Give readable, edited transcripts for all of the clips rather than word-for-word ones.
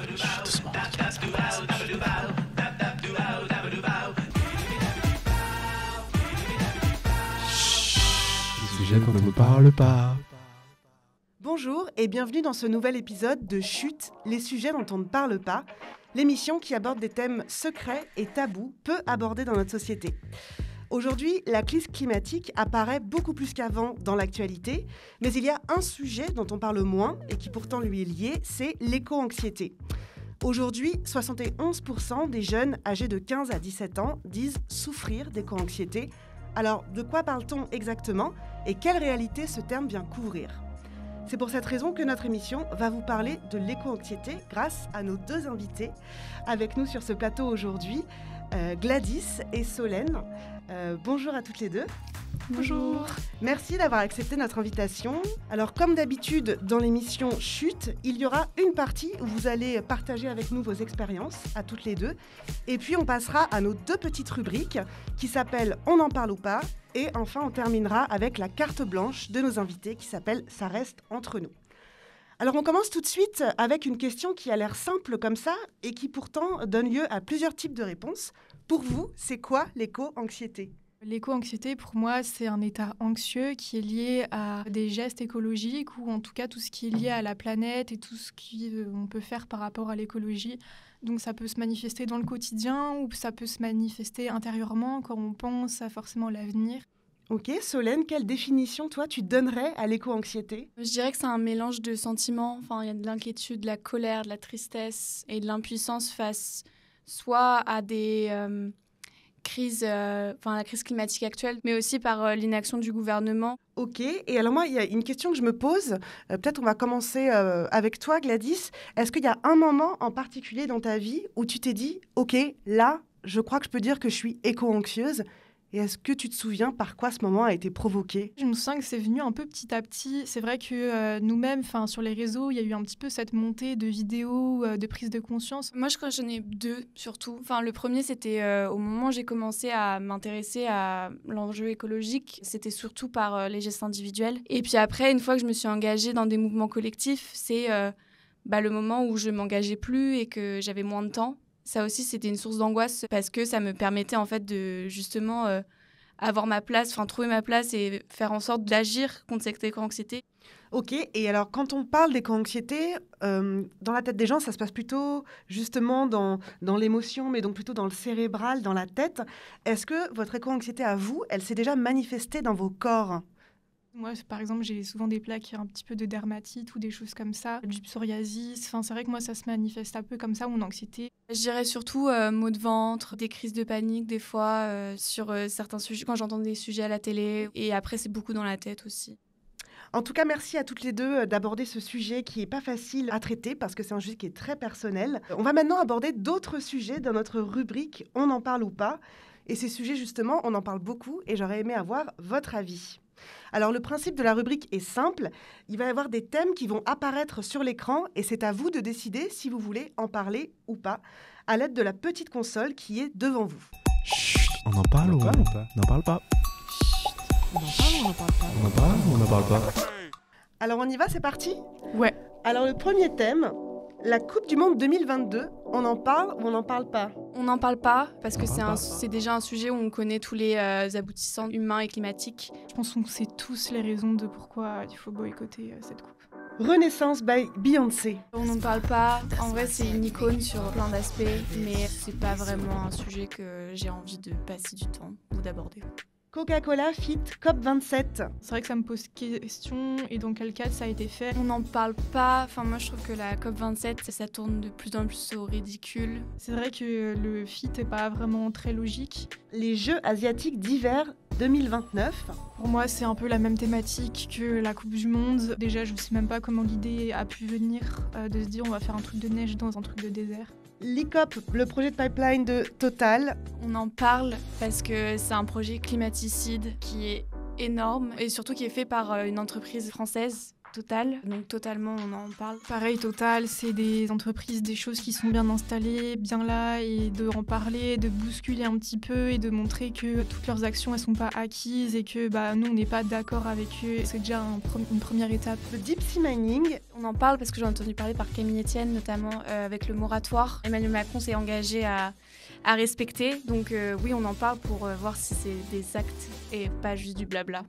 Doucement. Les sujets dont on ne parle pas. Bonjour et bienvenue dans ce nouvel épisode de Chut, les sujets dont on ne parle pas, l'émission qui aborde des thèmes secrets et tabous peu abordés dans notre société. Aujourd'hui, la crise climatique apparaît beaucoup plus qu'avant dans l'actualité, mais il y a un sujet dont on parle moins et qui pourtant lui est lié, c'est l'éco-anxiété. Aujourd'hui, 71% des jeunes âgés de 15 à 17 ans disent souffrir d'éco-anxiété. Alors, de quoi parle-t-on exactement et quelle réalité ce terme vient couvrir ? C'est pour cette raison que notre émission va vous parler de l'éco-anxiété grâce à nos deux invités. Avec nous sur ce plateau aujourd'hui, Gladys et Solène. Bonjour à toutes les deux. Bonjour. Merci d'avoir accepté notre invitation. Alors, comme d'habitude, dans l'émission Chut, il y aura une partie où vous allez partager avec nous vos expériences, à toutes les deux. Et puis, on passera à nos deux petites rubriques qui s'appellent « On en parle ou pas ?» et enfin, on terminera avec la carte blanche de nos invités qui s'appelle « Ça reste entre nous ». Alors, on commence tout de suite avec une question qui a l'air simple comme ça et qui pourtant donne lieu à plusieurs types de réponses. Pour vous, c'est quoi l'éco-anxiété ? L'éco-anxiété, pour moi, c'est un état anxieux qui est lié à des gestes écologiques ou en tout cas tout ce qui est lié à la planète et tout ce qu'on peut faire par rapport à l'écologie. Donc ça peut se manifester dans le quotidien ou ça peut se manifester intérieurement quand on pense à forcément l'avenir. Ok, Solène, quelle définition, toi, tu donnerais à l'éco-anxiété ? Je dirais que c'est un mélange de sentiments. Enfin, il y a de l'inquiétude, de la colère, de la tristesse et de l'impuissance face soit à des crises, la crise climatique actuelle, mais aussi par l'inaction du gouvernement. Ok, et alors moi, il y a une question que je me pose. Peut-être on va commencer avec toi, Gladys. Est-ce qu'il y a un moment en particulier dans ta vie où tu t'es dit « Ok, là, je crois que je peux dire que je suis éco-anxieuse » ? Et est-ce que tu te souviens par quoi ce moment a été provoqué ? Je me souviens que c'est venu un peu petit à petit. C'est vrai que nous-mêmes, sur les réseaux, il y a eu un petit peu cette montée de vidéos, de prise de conscience. Moi, je crois que j'en ai deux, surtout. Le premier, c'était au moment où j'ai commencé à m'intéresser à l'enjeu écologique. C'était surtout par les gestes individuels. Et puis après, une fois que je me suis engagée dans des mouvements collectifs, c'est le moment où je m'engageais plus et que j'avais moins de temps. Ça aussi, c'était une source d'angoisse parce que ça me permettait en fait de justement avoir ma place, trouver ma place et faire en sorte d'agir contre cette éco-anxiété. Ok, et alors quand on parle d'éco-anxiété, dans la tête des gens, ça se passe plutôt justement dans l'émotion, mais donc plutôt dans le cérébral, dans la tête. Est-ce que votre éco-anxiété à vous, elle s'est déjà manifestée dans vos corps ? Moi, par exemple, j'ai souvent des plaques, un petit peu de dermatite ou des choses comme ça, du psoriasis. C'est vrai que moi, ça se manifeste un peu comme ça, mon anxiété. Je dirais surtout maux de ventre, des crises de panique des fois sur certains sujets, quand j'entends des sujets à la télé. Et après, c'est beaucoup dans la tête aussi. En tout cas, merci à toutes les deux d'aborder ce sujet qui n'est pas facile à traiter parce que c'est un sujet qui est très personnel. On va maintenant aborder d'autres sujets dans notre rubrique « On en parle ou pas ?» Et ces sujets, justement, on en parle beaucoup et j'aurais aimé avoir votre avis. Alors, le principe de la rubrique est simple. Il va y avoir des thèmes qui vont apparaître sur l'écran et c'est à vous de décider si vous voulez en parler ou pas à l'aide de la petite console qui est devant vous. Chut, on en parle ou pas ? On n'en parle pas. On en parle ou on n'en parle pas ? On en parle ou on n'en parle pas ? Alors, on y va, c'est parti ? Ouais. Alors, le premier thème, la Coupe du Monde 2022, on en parle ou on n'en parle pas ? On n'en parle pas parce que parle pas. c'est déjà un sujet où on connaît tous les aboutissants humains et climatiques. Je pense qu'on sait tous les raisons de pourquoi il faut boycotter cette coupe. Renaissance by Beyoncé. On n'en parle pas. En vrai, c'est une icône sur plein d'aspects, mais c'est pas vraiment un sujet que j'ai envie de passer du temps ou d'aborder. Coca-Cola fit COP27. C'est vrai que ça me pose question et dans quel cadre ça a été fait. On n'en parle pas. Moi, je trouve que la COP27, ça tourne de plus en plus au ridicule. C'est vrai que le fit n'est pas vraiment très logique. Les Jeux asiatiques d'hiver 2029. Pour moi, c'est un peu la même thématique que la Coupe du Monde. Déjà, je ne sais même pas comment l'idée a pu venir de se dire on va faire un truc de neige dans un truc de désert. L'ICOP, le projet de pipeline de Total. On en parle parce que c'est un projet climaticide qui est énorme et surtout qui est fait par une entreprise française, Total, donc totalement on en parle. Pareil, Total, c'est des entreprises, des choses qui sont bien installées, bien là, et de en parler, de bousculer un petit peu et de montrer que toutes leurs actions, elles sont pas acquises et que nous, on n'est pas d'accord avec eux. C'est déjà une première étape. Le deep sea mining, On en parle parce que j'ai entendu parler par Camille Etienne, notamment avec le moratoire. Emmanuel Macron s'est engagé à respecter, donc oui, on en parle pour voir si c'est des actes et pas juste du blabla.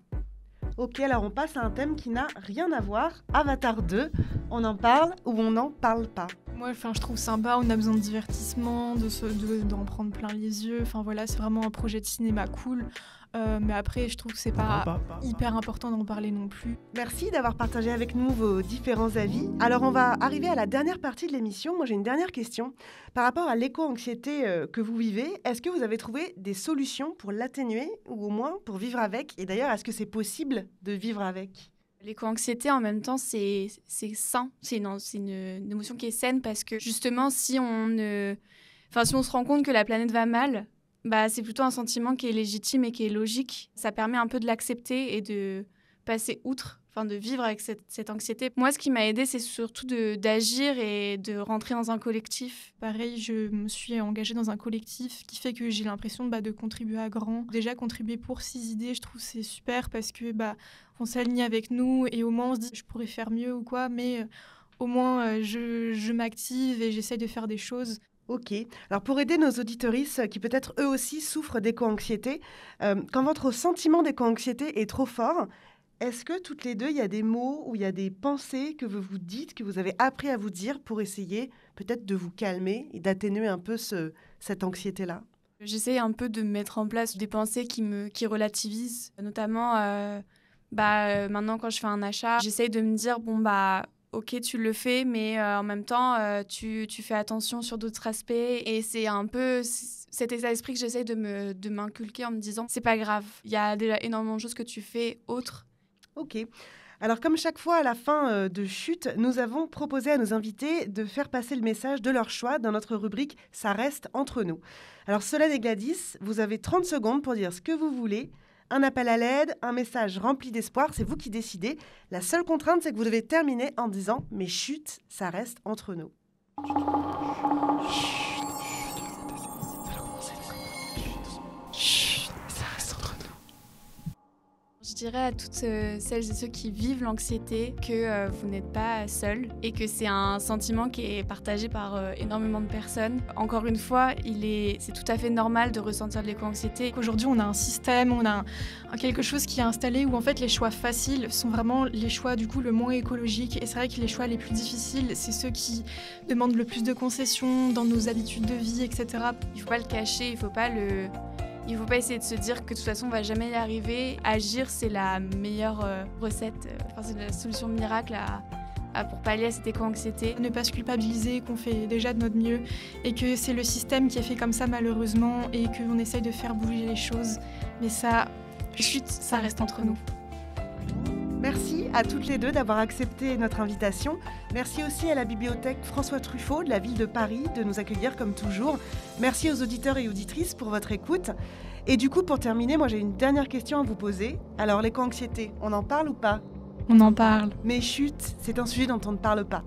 ok, alors on passe à un thème qui n'a rien à voir. Avatar 2, on en parle ou on n'en parle pas? Moi, je trouve sympa, on a besoin de divertissement, d'en prendre plein les yeux. Enfin voilà, c'est vraiment un projet de cinéma cool. Mais après, je trouve que c'est pas hyper important d'en parler non plus. Merci d'avoir partagé avec nous vos différents avis. Alors on va arriver à la dernière partie de l'émission. Moi j'ai une dernière question. Par rapport à l'éco-anxiété que vous vivez, est-ce que vous avez trouvé des solutions pour l'atténuer ou au moins pour vivre avec? Et d'ailleurs, est-ce que c'est possible de vivre avec? L'éco-anxiété, en même temps, c'est sain. C'est une émotion qui est saine parce que justement, si on se rend compte que la planète va mal, c'est plutôt un sentiment qui est légitime et qui est logique. Ça permet un peu de l'accepter et de passer outre, de vivre avec cette anxiété. Moi, ce qui m'a aidée, c'est surtout d'agir et de rentrer dans un collectif. Pareil, je me suis engagée dans un collectif qui fait que j'ai l'impression de contribuer à grand. Déjà, contribuer pour 6 idées, je trouve c'est super parce que on s'aligne avec nous et au moins on se dit je pourrais faire mieux ou quoi, mais au moins je m'active et j'essaye de faire des choses. Ok. Alors pour aider nos auditeuristes qui peut-être eux aussi souffrent d'éco-anxiété, quand votre sentiment d'éco-anxiété est trop fort, est-ce que toutes les deux, il y a des mots ou il y a des pensées que vous vous dites, que vous avez appris à vous dire pour essayer peut-être de vous calmer et d'atténuer un peu cette anxiété-là? J'essaie un peu de mettre en place des pensées qui relativisent, notamment maintenant quand je fais un achat, j'essaye de me dire ok, tu le fais, mais en même temps, tu fais attention sur d'autres aspects. Et c'est un peu cet état d'esprit que j'essaye de m'inculquer en me disant, c'est pas grave, il y a déjà énormément de choses que tu fais autres. Ok. Alors comme chaque fois à la fin de Chute, nous avons proposé à nos invités de faire passer le message de leur choix dans notre rubrique « Ça reste entre nous ». Alors Solène et Gladys, vous avez 30 secondes pour dire ce que vous voulez. Un appel à l'aide, un message rempli d'espoir, c'est vous qui décidez. La seule contrainte, c'est que vous devez terminer en disant « Mais chut, ça reste entre nous ». Je dirais à toutes celles et ceux qui vivent l'anxiété que vous n'êtes pas seuls et que c'est un sentiment qui est partagé par énormément de personnes. Encore une fois, c'est tout à fait normal de ressentir de l'éco-anxiété. Aujourd'hui, on a un système, on a quelque chose qui est installé où en fait les choix faciles sont vraiment les choix du coup le moins écologiques. Et c'est vrai que les choix les plus difficiles, c'est ceux qui demandent le plus de concessions dans nos habitudes de vie, etc. Il ne faut pas le cacher, il ne faut pas essayer de se dire que de toute façon on va jamais y arriver. Agir, c'est la meilleure recette, c'est la solution miracle pour pallier à cette éco-anxiété. Ne pas se culpabiliser, qu'on fait déjà de notre mieux et que c'est le système qui a fait comme ça malheureusement et qu'on essaye de faire bouger les choses. Mais ça reste entre nous. Merci à toutes les deux d'avoir accepté notre invitation. Merci aussi à la bibliothèque François Truffaut de la ville de Paris de nous accueillir comme toujours. Merci aux auditeurs et auditrices pour votre écoute. Et du coup, pour terminer, moi j'ai une dernière question à vous poser. Alors, l'éco-anxiété, on en parle ou pas? On en parle. Mais chut, c'est un sujet dont on ne parle pas.